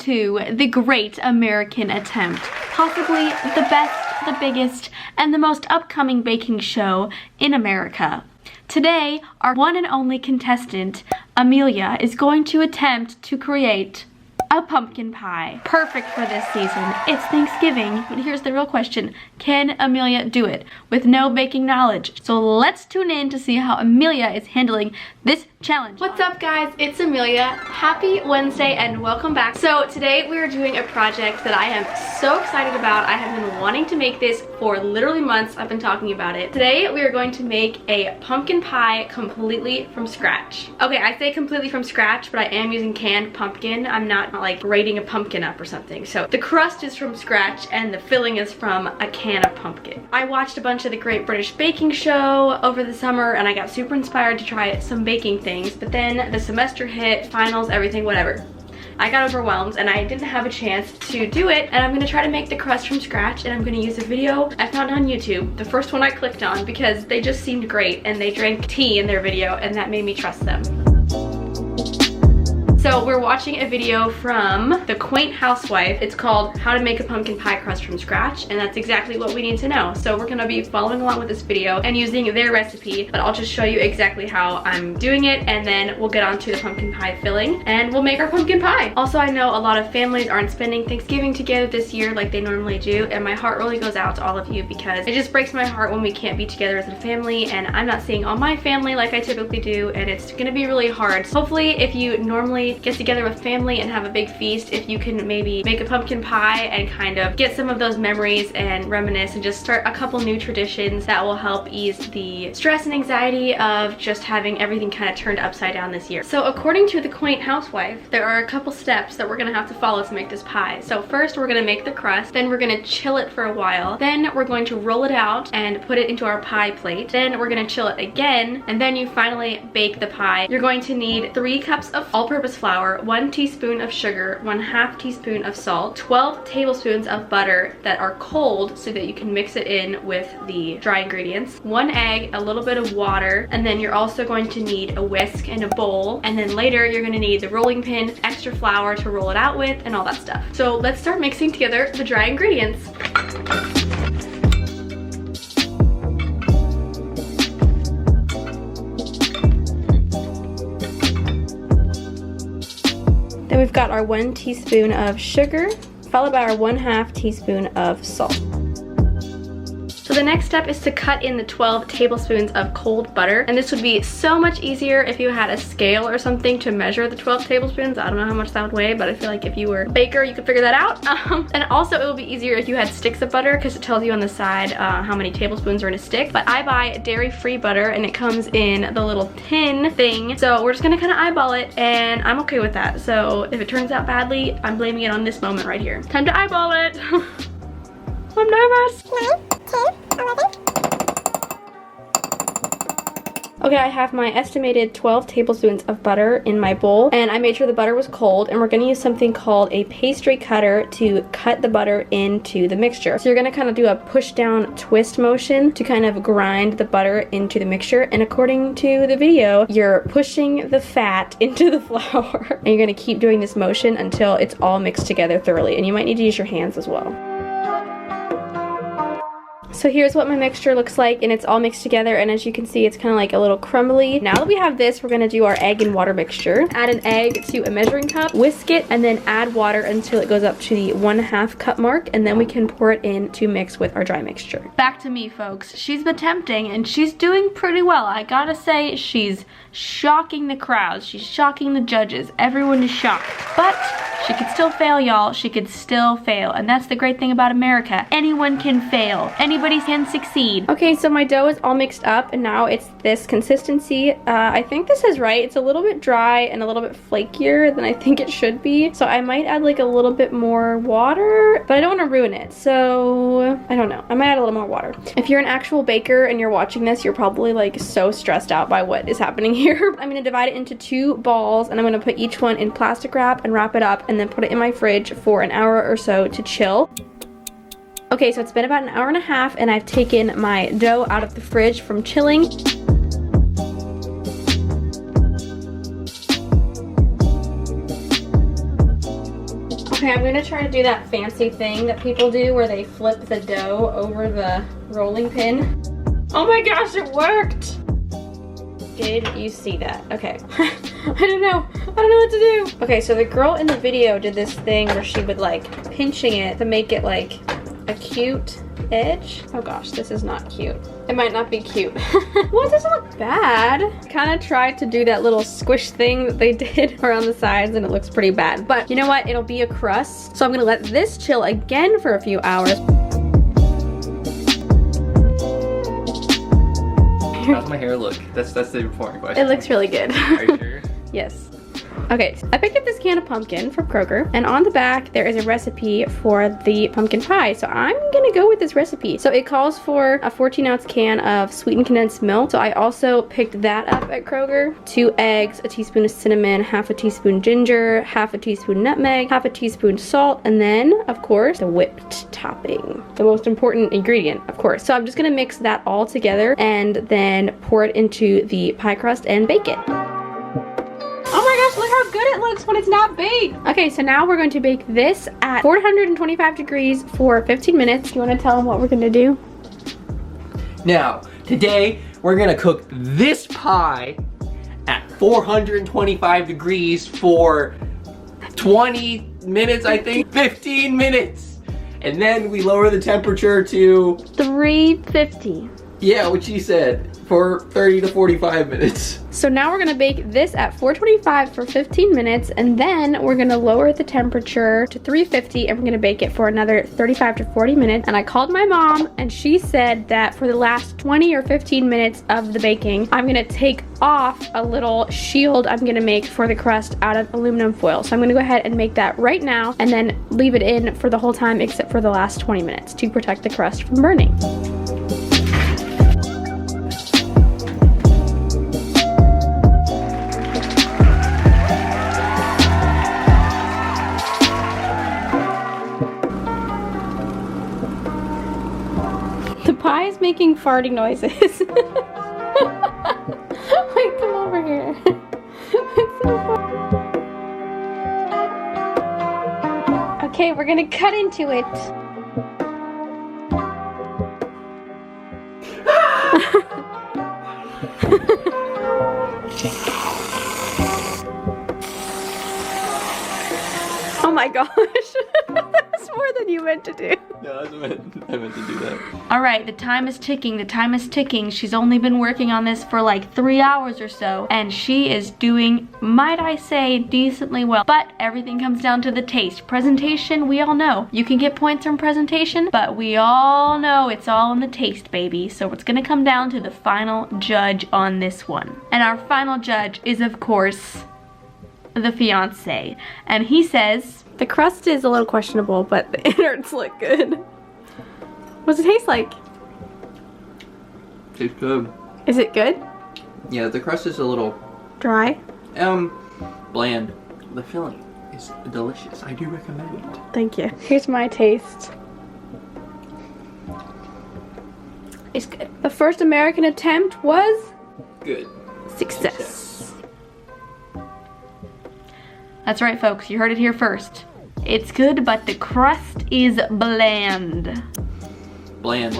to the great American attempt. Possibly the best, the biggest, and the most upcoming baking show in America. Today, our one and only contestant, Amelia, is going to attempt to create a pumpkin pie. Perfect for this season. It's Thanksgiving, but here's the real question. Can Amelia do it with no baking knowledge? So let's tune in to see how Amelia is handling this challenge. What's up, guys? It's Amelia. Happy Wednesday and welcome back. So today we are doing a project that I am so excited about. I have been wanting to make this for literally months. I've been talking about it. Today we are going to make a pumpkin pie completely from scratch. Okay, I say completely from scratch, but I am using canned pumpkin. I'm not like grating a pumpkin up or something. So the crust is from scratch and the filling is from a can of pumpkin. I watched a bunch of the Great British Baking Show over the summer and I got super inspired to try some baking things, but then the semester hit, finals, everything, whatever. I got overwhelmed and I didn't have a chance to do it, and I'm gonna try to make the crust from scratch, and I'm gonna use a video I found on YouTube, the first one I clicked on, because they just seemed great and they drank tea in their video and that made me trust them. So we're watching a video from The Quaint Housewife. It's called How to Make a Pumpkin Pie Crust from Scratch, and that's exactly what we need to know. So we're gonna be following along with this video and using their recipe, but I'll just show you exactly how I'm doing it, and then we'll get on to the pumpkin pie filling and we'll make our pumpkin pie. Also, I know a lot of families aren't spending Thanksgiving together this year like they normally do, and my heart really goes out to all of you because it just breaks my heart when we can't be together as a family, and I'm not seeing all my family like I typically do, and it's gonna be really hard. Hopefully, if you normally get together with family and have a big feast, if you can maybe make a pumpkin pie and kind of get some of those memories and reminisce and just start a couple new traditions that will help ease the stress and anxiety of just having everything kind of turned upside down this year. So according to The Quaint Housewife, there are a couple steps that we're gonna have to follow to make this pie. So first we're gonna make the crust, then we're gonna chill it for a while, then we're going to roll it out and put it into our pie plate, then we're gonna chill it again, and then you finally bake the pie. You're going to need 3 cups of all-purpose flour, 1 teaspoon of sugar, 1/2 teaspoon of salt, 12 tablespoons of butter that are cold so that you can mix it in with the dry ingredients, 1 egg, a little bit of water, and then you're also going to need a whisk and a bowl, and then later you're going to need the rolling pin, extra flour to roll it out with, and all that stuff. So let's start mixing together the dry ingredients. Then we've got our 1 teaspoon of sugar, followed by our 1/2 teaspoon of salt. So the next step is to cut in the 12 tablespoons of cold butter, and this would be so much easier if you had a scale or something to measure the 12 tablespoons. I don't know how much that would weigh, but I feel like if you were a baker, you could figure that out. And also it would be easier if you had sticks of butter, because it tells you on the side how many tablespoons are in a stick. But I buy dairy-free butter, and it comes in the little tin thing. So we're just gonna kind of eyeball it, and I'm okay with that. So if it turns out badly, I'm blaming it on this moment right here. Time to eyeball it. I'm nervous. 9, 10, 11. Okay, I have my estimated 12 tablespoons of butter in my bowl, and I made sure the butter was cold, and we're gonna use something called a pastry cutter to cut the butter into the mixture. So you're gonna kind of do a push down twist motion to kind of grind the butter into the mixture, and according to the video, you're pushing the fat into the flour, and you're gonna keep doing this motion until it's all mixed together thoroughly, and you might need to use your hands as well. So here's what my mixture looks like, and it's all mixed together, and as you can see, it's kind of like a little crumbly. Now that we have this, we're gonna do our egg and water mixture. Add an egg to a measuring cup, whisk it, and then add water until it goes up to the 1/2 cup mark, and then we can pour it in to mix with our dry mixture. Back to me, folks. She's attempting, and she's doing pretty well. I gotta say, she's shocking the crowds. She's shocking the judges. Everyone is shocked. But she could still fail, y'all. She could still fail, and that's the great thing about America. Anyone can fail. Anybody can succeed. Okay, so my dough is all mixed up, and now it's this consistency. I think this is right. It's a little bit dry and a little bit flakier than I think it should be, so I might add like a little bit more water, but I don't want to ruin it, so I don't know. I might add a little more water. If you're an actual baker and you're watching this, you're probably like so stressed out by what is happening here. I'm gonna divide it into 2 balls, and I'm gonna put each one in plastic wrap and wrap it up, and then put it in my fridge for an hour or so to chill. Okay, so it's been about an hour and a half, and I've taken my dough out of the fridge from chilling. Okay, I'm gonna try to do that fancy thing that people do where they flip the dough over the rolling pin. Oh my gosh, it worked! Did you see that? Okay. I don't know what to do. Okay, so the girl in the video did this thing where she would like pinching it to make it like a cute edge. Oh gosh, this is not cute. It might not be cute. Well, it doesn't look bad. Kind of tried to do that little squish thing that they did around the sides and it looks pretty bad. But you know what? It'll be a crust. So I'm gonna let this chill again for a few hours. How's my hair look? That's the important question. It looks really good. Are you sure? Yes. Okay, I picked up this can of pumpkin from Kroger, and on the back there is a recipe for the pumpkin pie. So I'm gonna go with this recipe. So it calls for a 14-ounce can of sweetened condensed milk. So I also picked that up at Kroger. 2 eggs, a teaspoon of cinnamon, half a teaspoon ginger, half a teaspoon nutmeg, half a teaspoon salt, and then, of course, the whipped topping. The most important ingredient, of course. So I'm just gonna mix that all together and then pour it into the pie crust and bake it. Oh my gosh, look how good it looks when it's not baked. Okay, so now we're going to bake this at 425 degrees for 15 minutes. You want to tell them what we're going to do? Now, today we're gonna cook this pie at 425 degrees for 20 minutes, I think, 15 minutes. And then we lower the temperature to 350. Yeah, what she said, for 30 to 45 minutes. So now we're gonna bake this at 425 for 15 minutes, and then we're gonna lower the temperature to 350, and we're gonna bake it for another 35 to 40 minutes. And I called my mom, and she said that for the last 20 or 15 minutes of the baking, I'm gonna take off a little shield I'm gonna make for the crust out of aluminum foil. So I'm gonna go ahead and make that right now, and then leave it in for the whole time except for the last 20 minutes to protect the crust from burning. The pie is making farting noises. Wait, come over here. It's so fun. Okay, we're gonna cut into it. Oh my gosh. That's more than you meant to do. No, I meant to do that. All right, the time is ticking. The time is ticking. She's only been working on this for like 3 hours or so, and she is doing, might I say, decently well. But everything comes down to the taste. Presentation, we all know. You can get points from presentation, but we all know it's all in the taste, baby. So it's gonna come down to the final judge on this one. And our final judge is, of course, the fiance. And he says, the crust is a little questionable, but the innards look good. What does it taste like? Tastes good. Is it good? Yeah, the crust is a little Dry? bland. The filling is delicious. I do recommend it. Thank you. Here's my taste. It's good. The first American attempt was Good. success. That's right, folks. You heard it here first. It's good, but the crust is bland. Bland.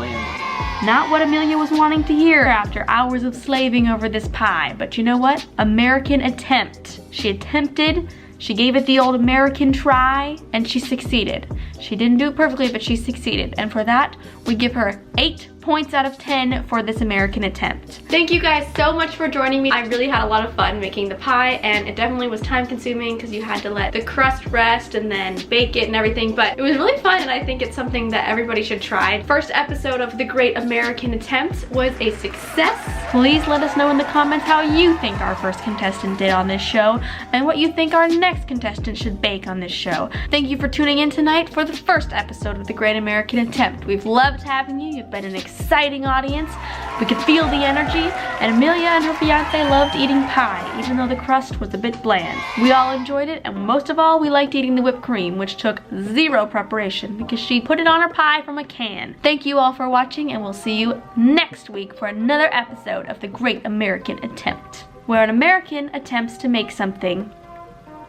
Not what Amelia was wanting to hear after hours of slaving over this pie. But you know what? American attempt. She attempted, she gave it the old American try, and she succeeded. She didn't do it perfectly, but she succeeded. And for that, we give her 8 points out of 10 for this American attempt. Thank you guys so much for joining me. I really had a lot of fun making the pie, and it definitely was time consuming because you had to let the crust rest and then bake it and everything, but it was really fun, and I think it's something that everybody should try. First episode of the Great American Attempt was a success. Please let us know in the comments how you think our first contestant did on this show and what you think our next contestant should bake on this show. Thank you for tuning in tonight for the first episode of the Great American Attempt. We've loved having you. You've been an exciting audience. We could feel the energy, and Amelia and her fiance loved eating pie, even though the crust was a bit bland. We all enjoyed it, and most of all, we liked eating the whipped cream, which took 0 preparation because she put it on her pie from a can. Thank you all for watching, and we'll see you next week for another episode of the Great American Attempt, where an American attempts to make something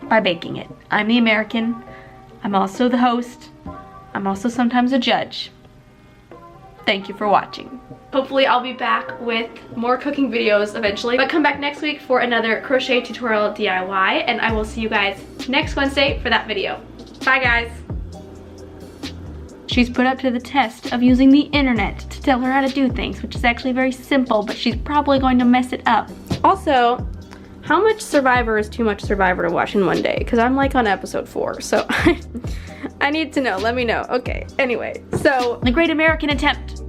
by baking it. I'm the American. I'm also the host. I'm also sometimes a judge. Thank you for watching. Hopefully I'll be back with more cooking videos eventually, but come back next week for another crochet tutorial DIY, and I will see you guys next Wednesday for that video. Bye guys. She's put up to the test of using the internet to tell her how to do things, which is actually very simple, but she's probably going to mess it up. Also, how much Survivor is too much Survivor to watch in one day? Because I'm like on episode 4, so I need to know. Let me know. Okay, anyway, so the Great American Attempt.